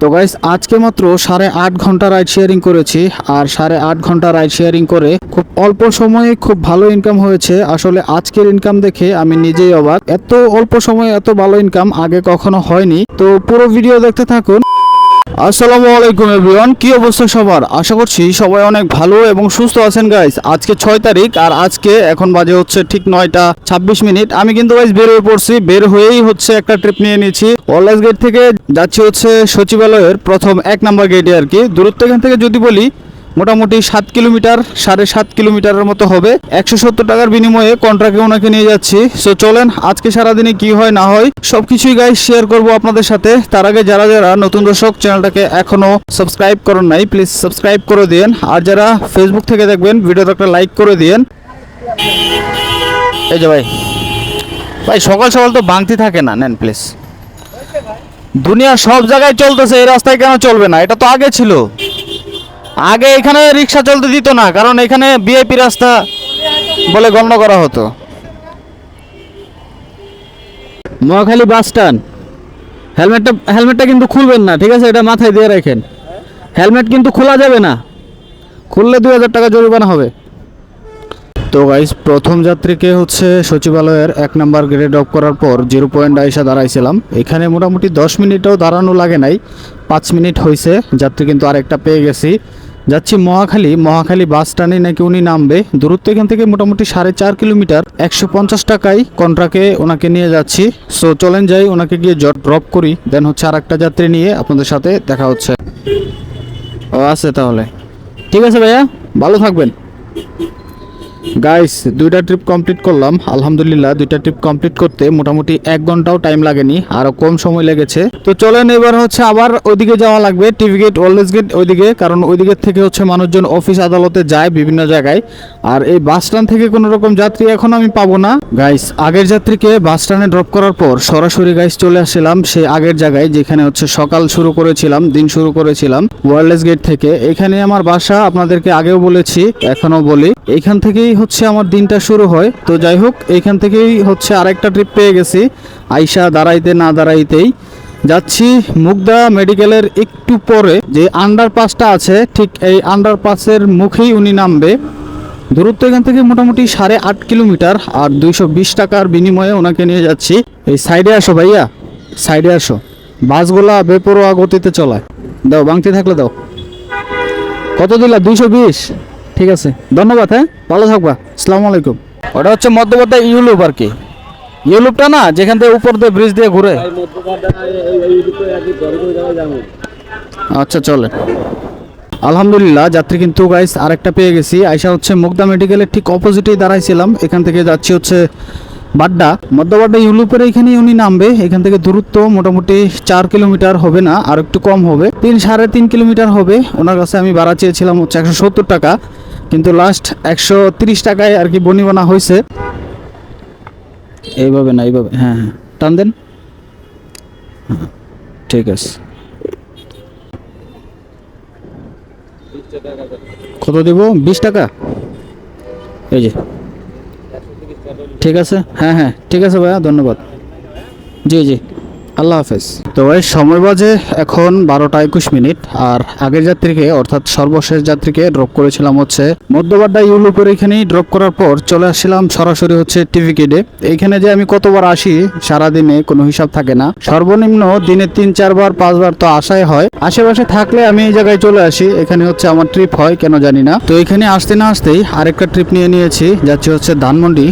তো গাইস আজকে মাত্র 8.5 ঘন্টা রাইড শেয়ারিং করেছি, আর 8.5 ঘন্টা রাইড শেয়ারিং করে খুব অল্প সময়ে খুব ভালো ইনকাম হয়েছে। আসলে আজকের ইনকাম দেখে আমি নিজেই অবাক, এত অল্প সময়ে এত ভালো ইনকাম আগে কখনো হয়নি। তো পুরো ভিডিও দেখতে থাকুন। আসসালামু আলাইকুম এভরিওয়ান, কি অবস্থা সবার? আশা করছি সবাই অনেক ভালো এবং সুস্থ আছেন গাইস। আজকে 6 তারিখ আর আজকে এখন বাজে হচ্ছে ঠিক 9টা 26 মিনিট। আমি কিন্তু গাইস বের হয়ে পড়ছি, বের হয়েই হচ্ছে একটা ট্রিপ নিয়ে নিয়েছি। ওয়ারলেস গেট থেকে যাচ্ছি হচ্ছে সচিবালয়ের প্রথম 1 নম্বর গেটে আর কি। দূরত্ব এখান থেকে যদি বলি মোটামুটি 7 কিলোমিটার, 7.5 কিলোমিটারের মতো হবে। 170 টাকার বিনিময়ে কন্ট্রাক্টে ওনাকে নিয়ে যাচ্ছি। সো চলেন আজকে সারাদিনে কি হয় না হয় সবকিছুই গাইস শেয়ার করব আপনাদের সাথে। তার আগে যারা যারা নতুন দর্শক চ্যানেলটাকে এখনো সাবস্ক্রাইব করেন নাই, প্লিজ সাবস্ক্রাইব করে দিন। আর যারা ফেসবুক থেকে দেখবেন ভিডিওতে একটা লাইক করে দিন। এই যে ভাই ভাই সকাল সকাল তো ভাঙতি থাকে না, নেন প্লিজ। দুনিয়ার সব জায়গায় চলতেছে, এই রাস্তায় কেন চলবে না? এটা তো আগে ছিল। আগে এখানে রিক্সা চলতে দিত না, কারণ এখানে ভিআইপি রাস্তা বলে গণ্য করা হতো। Mohakhali bus stand. হেলমেটটা কিন্তু খুলবেন না, ঠিক আছে? এটা মাথায় দিয়ে রাখেন। হেলমেট কিন্তু খোলা যাবে না, খুললে 2000 টাকা জরিমানা হবে। তো গাইস প্রথম যাত্রীকে হচ্ছে সচিবালয়ের 1 নম্বর গেটে ড্রপ করার পর 0 পয়েন্ট আইসা দাঁড়াইছিলাম। এখানে মোটামুটি 10 মিনিটও দাঁড়ানো লাগে নাই, 5 মিনিট হয়েছে। যাত্রী কিন্তু আরেকটা পেয়ে গেছি। যাচ্ছি মহাখালী বাস স্ট্যান্ডে নাকি উনি নামবে। দূরত্ব এখান থেকে মোটামুটি 4.5 কিলোমিটার। 150 টাকায় কন্ট্রাক্টে ওনাকে নিয়ে যাচ্ছি। সো চলেন যাই, ওনাকে গিয়ে ড্রপ করি, দেন হচ্ছে আরেকটা যাত্রী নিয়ে আপনাদের সাথে দেখা হচ্ছে। ও আছে তাহলে, ঠিক আছে ভাইয়া, ভালো থাকবেন। গাইস 2টা ট্রিপ কমপ্লিট করলাম আলহামদুলিল্লাহ। 2টা ট্রিপ কমপ্লিট করতে মোটামুটি 1 ঘন্টাও টাইম লাগেনি, আরো কম সময় লেগেছে। তো চলেন এবার হচ্ছে আবার ওইদিকে যাওয়া লাগবে, টিভি গেট, ওয়ারলেস গেট ওইদিকে, কারণ ওইদিকের থেকে হচ্ছে মানুষজন অফিস আদালতে যায় বিভিন্ন জায়গায়। আর এই বাস স্ট্যান্ড থেকে কোনো রকম যাত্রী এখন আমি পাবো না গাইস। আগের যাত্রীকে বাস স্ট্যান্ডে ড্রপ করার পর সরাসরি গাইস চলে আসছিলাম সেই আগের জায়গায়, যেখানে হচ্ছে সকাল শুরু করেছিলাম, দিন শুরু করেছিলাম ওয়ারলেস গেট থেকে। এখানে আমার বাসা, আপনাদেরকে আগেও বলেছি এখনো বলি, এইখান থেকেই হচ্ছে আমার দিনটা শুরু হয়। তো যাই হোক, এইখান থেকেই হচ্ছে আরেকটা ট্রিপ পেয়ে গেছি। আইসা দাঁড়াইতে না দাঁড়াইতেই যাচ্ছি মুগদা মেডিকেলের একটু পরে যে আন্ডারপাসটা আছে, ঠিক এই আন্ডারপাসের মুখেই উনি নামবে। দূরত্ব এখান থেকে মোটামুটি 8.5 কিলোমিটার, আর 220 টাকার বিনিময়ে ওনাকে নিয়ে যাচ্ছি। এই সাইডে আসো ভাইয়া, সাইডে আসো। বাসগুলা বেপরোয়া গতিতে চলায়, দাও বাংতি থাকলে দাও। কত দিলা? 220। ঠিক আছে, ধন্যবাদ। হ্যাঁ, ভালো থাকবা, আসসালামু আলাইকুম। ওটা হচ্ছে মধ্যবর্তী ইউলুপ আর কি। ইউলুপটা না, যেখান থেকে উপর দিয়ে ব্রিজ দিয়ে ঘুরে। আচ্ছা চলে। আলহামদুলিল্লাহ যাত্রী কিন্তু গাইস আরেকটা পেয়ে গেছি। আইসা হচ্ছে মুগদা মেডিকেলের ঠিক অপোজিটেই দাঁড়াইছিলাম। এখান থেকে যাচ্ছি হচ্ছে বাড্ডা, মধ্যবাড্ডা ইউলুপের এইখানেই উনি নামবে। এখান থেকে দূরত্ব মোটামুটি 4 কিলোমিটার হবে না, আর একটু কম হবে, 3-3.5 কিলোমিটার হবে। ওনার কাছে আমি ভাড়া চেয়েছিলাম হচ্ছে 170 টাকা, কিন্তু লাস্ট 130 টাকায় আর কি বনিবনা হয়েছে। এইভাবে না, এইভাবে, হ্যাঁ হ্যাঁ, টান দেন। ঠিক আছে, কত দেব? 20 টাকা। এই যে, ঠিক আছে, হ্যাঁ হ্যাঁ ঠিক আছে ভাইয়া, ধন্যবাদ। জি জি, আল্লাহ হাফেজ। তো ভাই সময় বাজে এখন 12টা 21 মিনিট। আর আগের যাত্রীকে অর্থাৎ সর্বশেষ যাত্রীকে ড্রপ করেছিলাম হচ্ছে মধ্যবাড্ডা ইউলুপের এখানেই। ড্রপ করার পর চলে আসছিলাম সরাসরি হচ্ছে টিভি গেটে। এইখানে যে আমি কতবার আসি সারাদিনে কোনো হিসাব থাকে না, সর্বনিম্ন দিনে 3-4 বার 5 বার তো আসাই হয়। আশেপাশে থাকলে আমি এই জায়গায় চলে আসি, এখানে হচ্ছে আমার ট্রিপ হয় কেন জানি না। তো এখানে আসতে না আসতেই আরেকটা ট্রিপ নিয়ে নিয়েছি, যাচ্ছে হচ্ছে ধানমন্ডি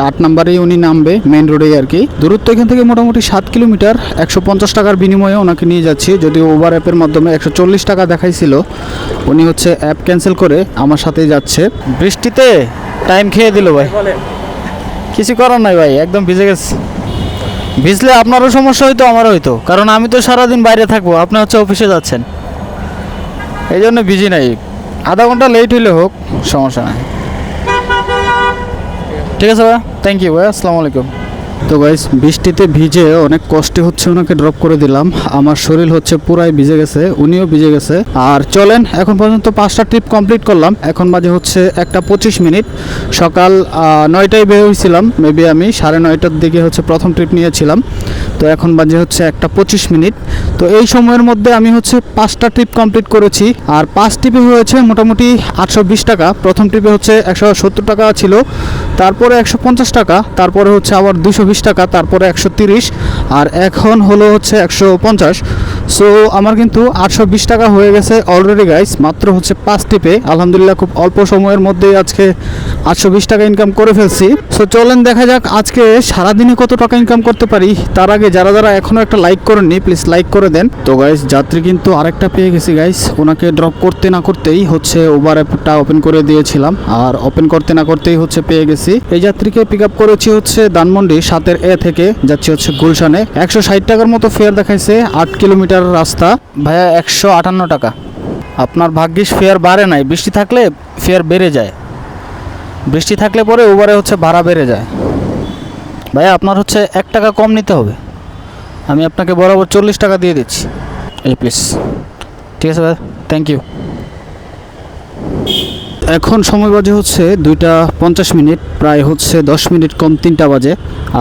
8 নম্বরেই উনি নামবে, মেইন রোডেই আর কি। দূরত্ব এখান থেকে মোটামুটি 7 কিলোমিটার। 150 টাকার বিনিময়ে ওনাকে নিয়ে যাচ্ছি, যদিও ওভার অ্যাপের মাধ্যমে 140 টাকা দেখাইছিল। উনি হচ্ছে অ্যাপ ক্যান্সেল করে আমার সাথেই যাচ্ছে। বৃষ্টিতে টাইম খেয়ে দিল ভাই, কিছু করার নাই ভাই, একদম ভিজে গেছে। ভিজলে আপনারও সমস্যা হইতো, আমারও হইতো, কারণ আমি তো সারাদিন বাইরে থাকবো, আপনি হচ্ছে অফিসে যাচ্ছেন, এই জন্য ভিজি নাই। আধা ঘন্টা লেট হইলে হোক, সমস্যা নাই। ঠিক আছে ভাই, থ্যাংক ইউ ভাই, আসসালামু আলাইকুম। তো গাইস বৃষ্টিতে ভিজে অনেক কষ্টে হচ্ছে ওনাকে ড্রপ করে দিলাম। আমার শরীর হচ্ছে পুরাই ভিজে গেছে, উনিও ভিজে গেছে। আর চলেন এখন পর্যন্ত 5টা ট্রিপ কমপ্লিট করলাম। এখন বাজে হচ্ছে 1টা 25 মিনিট। সকাল 9টায় বের হয়েছিলাম, মেবি আমি 9:30টার দিকে হচ্ছে প্রথম ট্রিপ নিয়েছিলাম। তো এখন বাজে হচ্ছে 1টা 25 মিনিট। তো তো এই সময়ের মধ্যে আমি হচ্ছে 5টা ট্রিপ কমপ্লিট করেছি, আর 5 ট্রিপে হয়েছে মোটামুটি 820 টাকা। প্রথম ট্রিপে হচ্ছে 170 টাকা ছিল, তারপরে 150 টাকা, তারপরে হচ্ছে আবার 220 টাকা, তারপরে 130, আর এখন হলো হচ্ছে 150। সো আমার কিন্তু 820 টাকা হয়ে গেছে অলরেডি গাইস, মাত্র হচ্ছে 5 ট্রিপে। আলহামদুলিল্লাহ খুব অল্প সময়ের মধ্যেই আজকে 820 টাকা ইনকাম করে ফেলছি। সো চলেন দেখা যাক আজকে সারাদিনে কত টাকা ইনকাম করতে পারি। তার আগে যারা যারা এখনও একটা লাইক করেননি প্লিজ লাইক করে দেন। তো গাইস যাত্রী কিন্তু আরেকটা পেয়ে গেছি গাইস, ওনাকে ড্রপ করতে না করতেই হচ্ছে উবার অ্যাপটা ওপেন করে দিয়েছিলাম, আর ওপেন করতে না করতেই হচ্ছে পেয়ে গেছি। এই যাত্রীকে পিক আপ করেছি হচ্ছে ধানমন্ডি 7-এর এ থেকে, যাচ্ছি হচ্ছে গুলশানে। 160 টাকার মতো ফেয়ার দেখাইছে, 8 কিলোমিটার রাস্তা। ভাইয়া 158 টাকা। আপনার ভাগ্যিস ফেয়ার বাড়ে নাই, বৃষ্টি থাকলে ফেয়ার বেড়ে যায়, বৃষ্টি থাকলে পরে উবারে হচ্ছে ভাড়া বেড়ে যায়। ভাইয়া আপনার হচ্ছে 1 টাকা কম নিতে হবে, আমি আপনাকে বরাবর 40 টাকা দিয়ে দিচ্ছি, এই প্লিজ। ঠিক আছে ভাই, থ্যাংক ইউ। এখন সময় বাজে হচ্ছে 2:50, প্রায় হচ্ছে 10 মিনিট কম 3টা বাজে।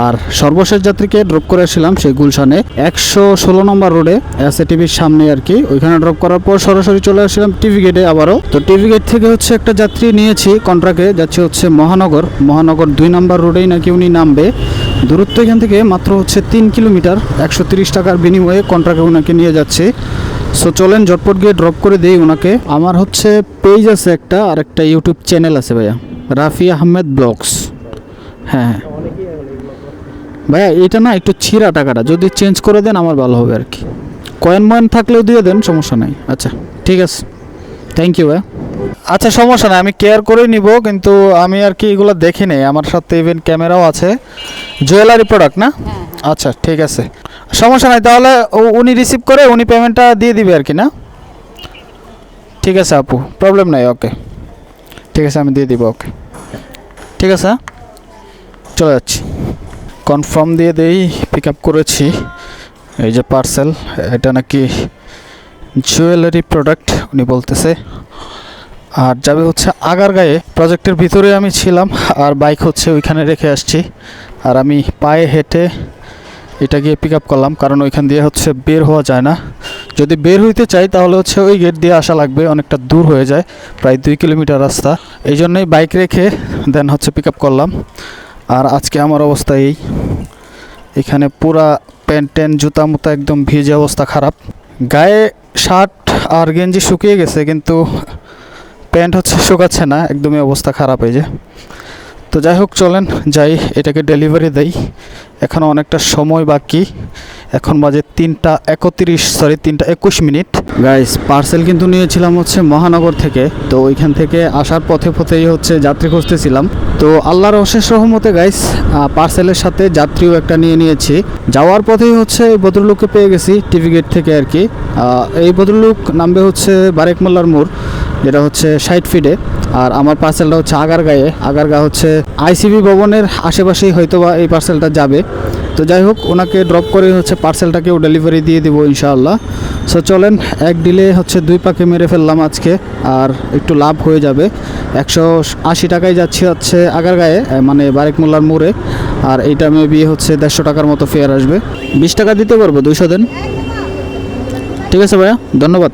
আর সর্বশেষ যাত্রীকে ড্রপ করে আসছিলাম সেই গুলশানে 116 নম্বর রোডে এসএটিভির সামনে আর কি। ওইখানে ড্রপ করার পর সরাসরি চলে আসছিলাম টিভি গেটে আবারও। তো টিভি গেট থেকে হচ্ছে একটা যাত্রী নিয়েছি কন্ট্রাক্টে, যাচ্ছে হচ্ছে মহানগর 2 নম্বর রোডেই নাকি উনি নামবে। দূরত্ব এখান থেকে মাত্র হচ্ছে 3 কিলোমিটার, 130 টাকার বিনিময়ে কন্ট্রাক্টে ওনাকে নিয়ে যাচ্ছে। সো চলেন ঝটপট গিয়ে ড্রপ করে দেই ওনাকে। আমার হচ্ছে পেজ আছে একটা, আর একটা ইউটিউব চ্যানেল আছে ভাইয়া, রাফি আহমেদ ব্লগস। হ্যাঁ ভাইয়া এটা না একটু ছিঁড়া টাকাটা, যদি চেঞ্জ করে দেন আমার ভালো হবে আর কি। কয়েন ময়েন থাকলেও দিয়ে দেন, সমস্যা নাই। আচ্ছা ঠিক আছে, থ্যাংক ইউ ভাইয়া। আচ্ছা সমস্যা নাই, আমি কেয়ার করে নিব, কিন্তু আমি আর কি এগুলো দেখি নেই, আমার সাথে ইভেন ক্যামেরাও আছে। জুয়েলারি প্রোডাক্ট না? আচ্ছা ঠিক আছে, সমস্যা নাই। তাহলে উনি রিসিভ করে উনি পেমেন্টটা দিয়ে দিবে আর কি না? ঠিক আছে আপু, প্রবলেম নাই। ওকে ঠিক আছে, আমি দিয়ে দিব। ওকে ঠিক আছে, চলে যাচ্ছি। কনফার্ম দিয়ে দেই, পিক আপ করেছি। এই যে পার্সেল, এটা নাকি জুয়েলারি প্রোডাক্ট উনি বলতেছে, আর যাবে হচ্ছে আগারগাঁয়ে। প্রজেক্টের ভিতরে আমি ছিলাম, আর বাইক হচ্ছে ওইখানে রেখে আসছি, আর আমি পায়ে হেঁটে এটা গিয়ে পিক আপ করলাম, কারণ ওইখান দিয়ে হচ্ছে বের হওয়া যায় না। যদি বের হইতে চাই তাহলে হচ্ছে ওই গেট দিয়ে আসা লাগবে, অনেকটা দূর হয়ে যায়, প্রায় 2 কিলোমিটার রাস্তা। এই জন্যই বাইক রেখে দেন হচ্ছে পিক আপ করলাম। আর আজকে আমার অবস্থা এই, এখানে পুরা প্যান্ট ট্যান্ট জুতা মুতা একদম ভিজে, অবস্থা খারাপ। গায়ে শার্ট আর গেঞ্জি শুকিয়ে গেছে, কিন্তু প্যান্ট হচ্ছে শুকাচ্ছে না, একদমই অবস্থা খারাপ। এই যে তো যাই হোক চলেন যাই, এটাকে ডেলিভারি দেই। এখনও অনেকটা সময় বাকি, এখন বাজে 3:21 গাইস। পার্সেল কিন্তু নিয়েছিলাম হচ্ছে মহানগর থেকে, তো ওইখান থেকে আসার পথেই হচ্ছে যাত্রী খুঁজতেছিলাম। তো আল্লাহর অশেষ রহমতে গাইস পার্সেলের সাথে যাত্রীও একটা নিয়েছি। যাওয়ার পথেই হচ্ছে এই ভদ্রলোককে পেয়ে গেছি টিভি গেট থেকে আর কি। এই ভদ্রলোক নামবে হচ্ছে বারেক মোল্লার মোড়, যেটা হচ্ছে 60 ফিটে। আর আমার পার্সেলটা হচ্ছে আগারগা হচ্ছে আইসিবি ভবনের আশেপাশেই হয়তোবা এই পার্সেলটা যাবে। তো যাই হোক ওনাকে ড্রপ করে হচ্ছে পার্সেলটাকেও ডেলিভারি দিয়ে দেবো ইনশাআল্লাহ। সো চলেন, এক ডিলে হচ্ছে 2 পাকে মেরে ফেললাম আজকে, আর একটু লাভ হয়ে যাবে। 180 টাকায় যাচ্ছি হচ্ছে আগারগাঁয়ে, মানে বারেক মোল্লার মোড়ে। আর এইটা মেবি হচ্ছে 150 টাকার মতো ফেয়ার আসবে। 20 টাকা দিতে পারবো, 200 দেন। ঠিক আছে ভাইয়া, ধন্যবাদ।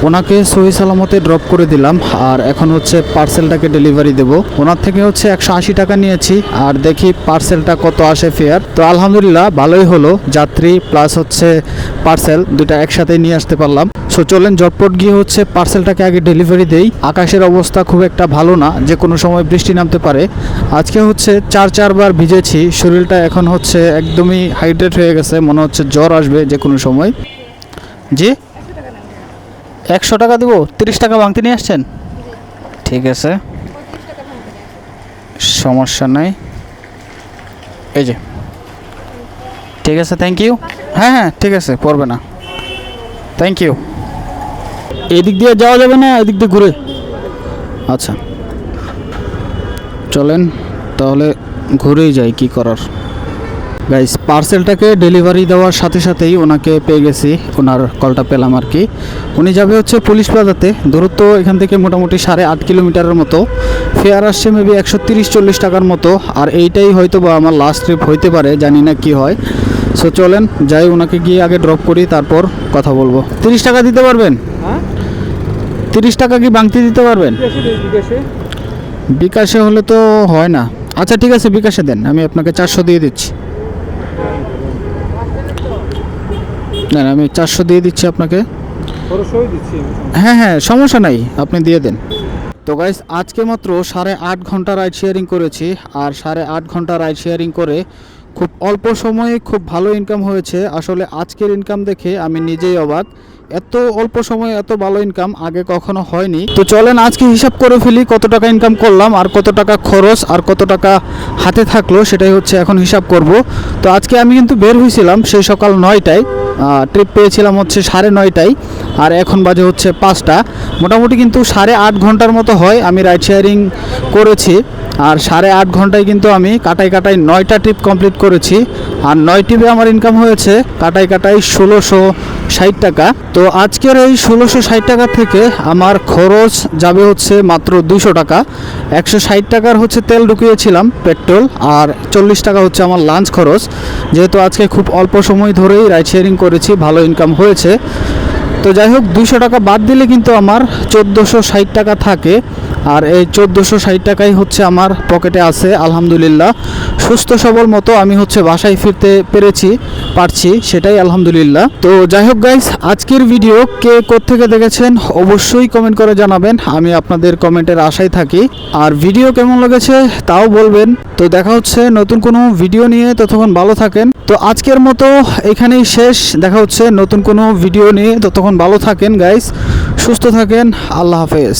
ওনাকে সহি সালামতে ড্রপ করে দিলাম, আর এখন হচ্ছে পার্সেলটাকে ডেলিভারি দেব। ওনার থেকে হচ্ছে 180 টাকা নিয়েছি, আর দেখি পার্সেলটা কত আসে ফেয়ার। তো আলহামদুলিল্লাহ ভালোই হলো, যাত্রী প্লাস হচ্ছে পার্সেল দুটা একসাথে নিয়ে আসতে পারলাম। সো চলেন ঝটপট গিয়ে হচ্ছে পার্সেলটাকে আগে ডেলিভারি দেই। আকাশের অবস্থা খুব একটা ভালো না, যে কোনো সময় বৃষ্টি নামতে পারে। আজকে হচ্ছে 4বার ভিজেছি, শরীরটা এখন হচ্ছে একদমই হাইড্রেট হয়ে গেছে, মনে হচ্ছে জ্বর আসবে যে কোনো সময়। জি 100 টাকা দেবো, 30 টাকা ভাঙতে নিয়ে আসছেন? ঠিক আছে, সমস্যা নাই। এই যে ঠিক আছে, থ্যাংক ইউ। হ্যাঁ ঠিক আছে, পড়বে না, থ্যাংক ইউ। এদিক দিয়ে যাওয়া যাবে না, এদিক দিয়ে ঘুরে? আচ্ছা চলেন তাহলে ঘুরেই যাই, কি করার। গাইস পার্সেলটাকে ডেলিভারি দেওয়ার সাথে সাথেই ওনাকে পেয়ে গেছি, ওনার কলটা পেলাম আর কি। উনি যাবে হচ্ছে পুলিশ প্লাজাতে, দূরত্ব এখান থেকে মোটামুটি 8.5 কিলোমিটারের মতো। ফেয়ার আসছে মেবি 130-140 টাকার মতো। আর এইটাই হয়তো বা আমার লাস্ট ট্রিপ হইতে পারে, জানি না কি হয়। সো চলেন যাই, ওনাকে গিয়ে আগে ড্রপ করি, তারপর কথা বলবো। 30 টাকা দিতে পারবেন? 30 টাকা কি বাংতি দিতে পারবেন? বিকাশে হলে তো হয় না। আচ্ছা ঠিক আছে, বিকাশে দেন, আমি আপনাকে 400 দিয়ে দিচ্ছি। না আমি 400 দিয়ে দিচ্ছি আপনাকে। হ্যাঁ হ্যাঁ, সমস্যা নাই, আপনি দিয়ে দেন। তো গাইস, আজকে মাত্র 8.5 ঘন্টা রাইড শেয়ারিং করেছি, আর 8.5 ঘন্টা রাইড শেয়ারিং করে খুব অল্প সময়ে খুব ভালো ইনকাম হয়েছে। আসলে আজকের ইনকাম দেখে আমি নিজেই অবাক, এত অল্প সময়ে এত ভালো ইনকাম আগে কখনো হয়নি। তো চলেন আজকে হিসাব করে ফেলি কত টাকা ইনকাম করলাম, আর কত টাকা খরচ, আর কত টাকা হাতে থাকলো, সেটাই হচ্ছে এখন হিসাব করব। তো আজকে আমি কিন্তু বের হয়েছিলাম সেই সকাল 9টায়, ট্রিপ পেয়েছিলাম হচ্ছে 9:30টায়, আর এখন বাজে হচ্ছে 5টা। মোটামুটি কিন্তু 8.5 ঘন্টার মতো হয় আমি রাইড শেয়ারিং করেছি, আর 8.5 ঘন্টায় কিন্তু আমি কাটাই 9টা ট্রিপ কমপ্লিট করেছি। আর 9 ট্রিপে আমার ইনকাম হয়েছে কাটাই 1660 টাকা। তো আজকের এই 1660 টাকা থেকে আমার খরচ যাবে হচ্ছে মাত্র 200 টাকা। 160 টাকার হচ্ছে তেল ঢুকিয়েছিলাম পেট্রোল, আর 40 টাকা হচ্ছে আমার লাঞ্চ খরচ। যেহেতু আজকে খুব অল্প সময় ধরেই রাইড শেয়ারিং করেছি, ভালো ইনকাম হয়েছে। তো যাই হোক, 200 টাকা বাদ দিলে কিন্তু আমার 1460 টাকা থাকে, আর এই 1460 টাকাই হচ্ছে আমার পকেটে আছে। আলহামদুলিল্লাহ, সুস্থ সবল মতো আমি হচ্ছে বাসায় ফিরতে পারছি, সেটাই আলহামদুলিল্লাহ। তো যাই হোক গাইস, আজকের ভিডিও কে কোত্থেকে দেখেছেন অবশ্যই কমেন্ট করে জানাবেন, আমি আপনাদের কমেন্টের আশায় থাকি। আর ভিডিও কেমন লেগেছে তাও বলবেন। তো দেখা হচ্ছে নতুন কোনো ভিডিও নিয়ে, ততক্ষণ ভালো থাকেন। তো আজকের মতো এখানেই শেষ, দেখা হচ্ছে নতুন কোনো ভিডিও নিয়ে, ততক্ষণ ভালো থাকেন গাইস, সুস্থ থাকেন, আল্লাহ হাফেজ।